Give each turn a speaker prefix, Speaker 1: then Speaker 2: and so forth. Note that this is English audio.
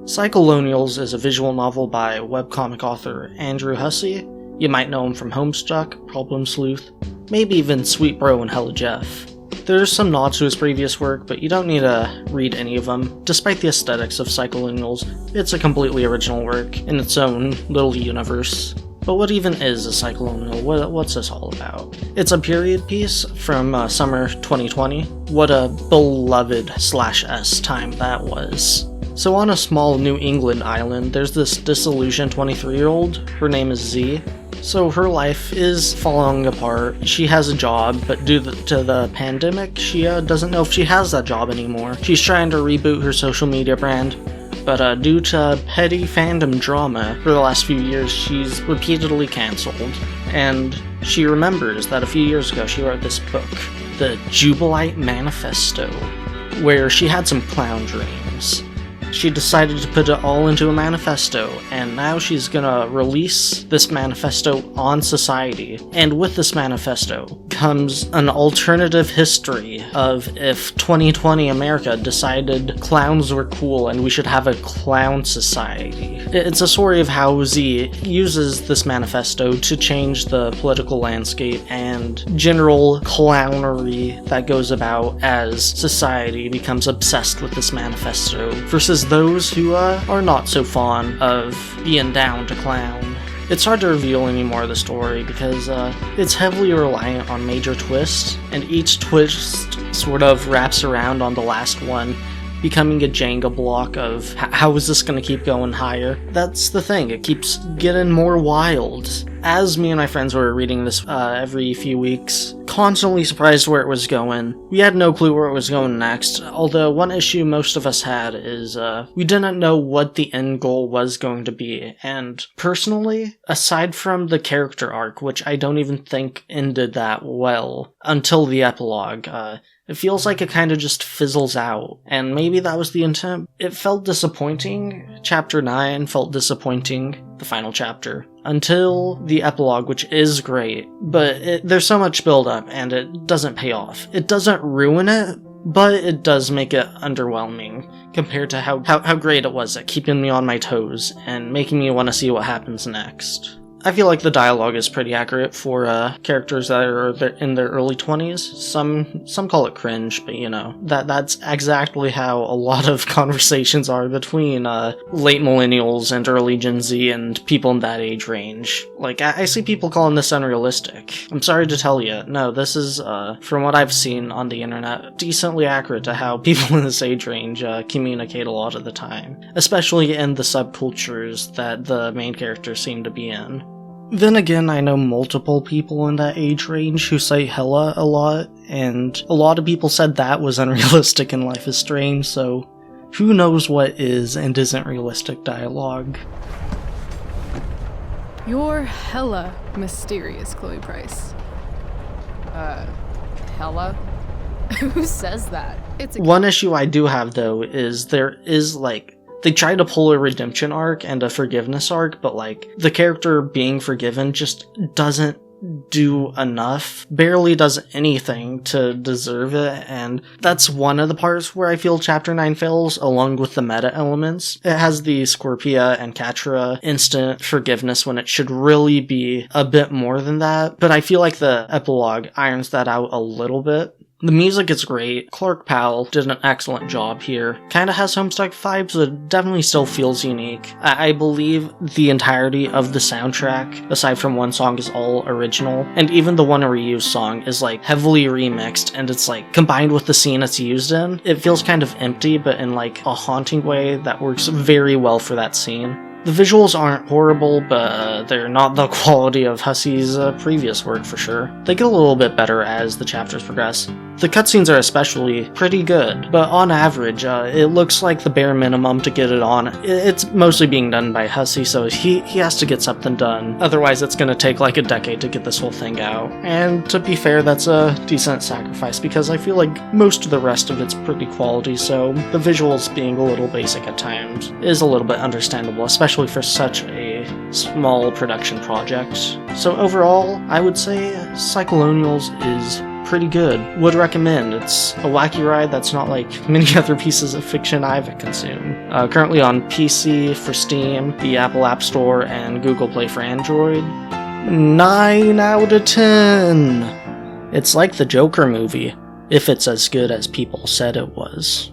Speaker 1: Psycholonials is a visual novel by webcomic author Andrew Hussie. You might know him from Homestuck, Problem Sleuth, maybe even Sweet Bro and Hella Jeff. There's some nods to his previous work, but you don't need to read any of them. Despite the aesthetics of Psycholonials, it's a completely original work in its own little universe. But what even is a Psycholonial? What's this all about? It's a period piece from summer 2020. What a beloved/s time that was. So on a small New England island, there's this disillusioned 23-year-old. Her name is Z. So her life is falling apart. She has a job, but due to the pandemic, she doesn't know if she has that job anymore. She's trying to reboot her social media brand, but due to petty fandom drama for the last few years, she's repeatedly cancelled. And she remembers that a few years ago she wrote this book, The Jubilite Manifesto, where she had some clown dreams. She decided to put it all into a manifesto, and now she's gonna release this manifesto on society. And with this manifesto comes an alternative history of if 2020 America decided clowns were cool and we should have a clown society. It's a story of how Z uses this manifesto to change the political landscape and general clownery that goes about as society becomes obsessed with this manifesto, versus those who are not so fond of being down to clown. It's hard to reveal any more of the story because it's heavily reliant on major twists, and each twist sort of wraps around on the last one, becoming a Jenga block of how is this going to keep going higher. That's the thing, it keeps getting more wild. As me and my friends were reading this every few weeks, constantly surprised where it was going. We had no clue where it was going next, although one issue most of us had is we didn't know what the end goal was going to be. And personally, aside from the character arc, which I don't even think ended that well until the epilogue, it feels like it kind of just fizzles out, and maybe that was the intent. It felt disappointing. Chapter 9 felt disappointing, the final chapter, until the epilogue, which is great, but there's so much build-up, and it doesn't pay off. It doesn't ruin it, but it does make it underwhelming compared to how great it was at keeping me on my toes and making me want to see what happens next. I feel like the dialogue is pretty accurate for characters that are in their early 20s. Some call it cringe, but you know, that's exactly how a lot of conversations are between late millennials and early Gen Z and people in that age range. Like, I see people calling this unrealistic. I'm sorry to tell you, no, this is, from what I've seen on the internet, decently accurate to how people in this age range communicate a lot of the time, especially in the subcultures that the main characters seem to be in. Then again, I know multiple people in that age range who say hella a lot, and a lot of people said that was unrealistic in Life is Strange, so who knows what is and isn't realistic dialogue.
Speaker 2: You're hella mysterious, Chloe Price. Hella? Who says that?
Speaker 1: One issue I do have, though, is there is, they try to pull a redemption arc and a forgiveness arc, but, the character being forgiven just doesn't do enough, barely does anything to deserve it, and that's one of the parts where I feel Chapter 9 fails, along with the meta elements. It has the Scorpia and Catra instant forgiveness when it should really be a bit more than that, but I feel like the epilogue irons that out a little bit. The music is great. Clark Powell did an excellent job here. Kinda has Homestuck vibes, but definitely still feels unique. I believe the entirety of the soundtrack, aside from one song, is all original, and even the one reused song is heavily remixed, and it's combined with the scene it's used in. It feels kind of empty, but in a haunting way that works very well for that scene. The visuals aren't horrible, but they're not the quality of Hussie's previous work for sure. They get a little bit better as the chapters progress. The cutscenes are especially pretty good, but on average, it looks like the bare minimum to get it on. It's mostly being done by Hussie, so he has to get something done. Otherwise, it's gonna take a decade to get this whole thing out. And to be fair, that's a decent sacrifice, because I feel like most of the rest of it's pretty quality, so the visuals being a little basic at times is a little bit understandable, especially for such a small production project. So overall, I would say Psycholonials is pretty good. Would recommend. It's a wacky ride that's not like many other pieces of fiction I've consumed. Currently on PC for Steam, the Apple App Store, and Google Play for Android. 9 out of 10! It's like the Joker movie, if it's as good as people said it was.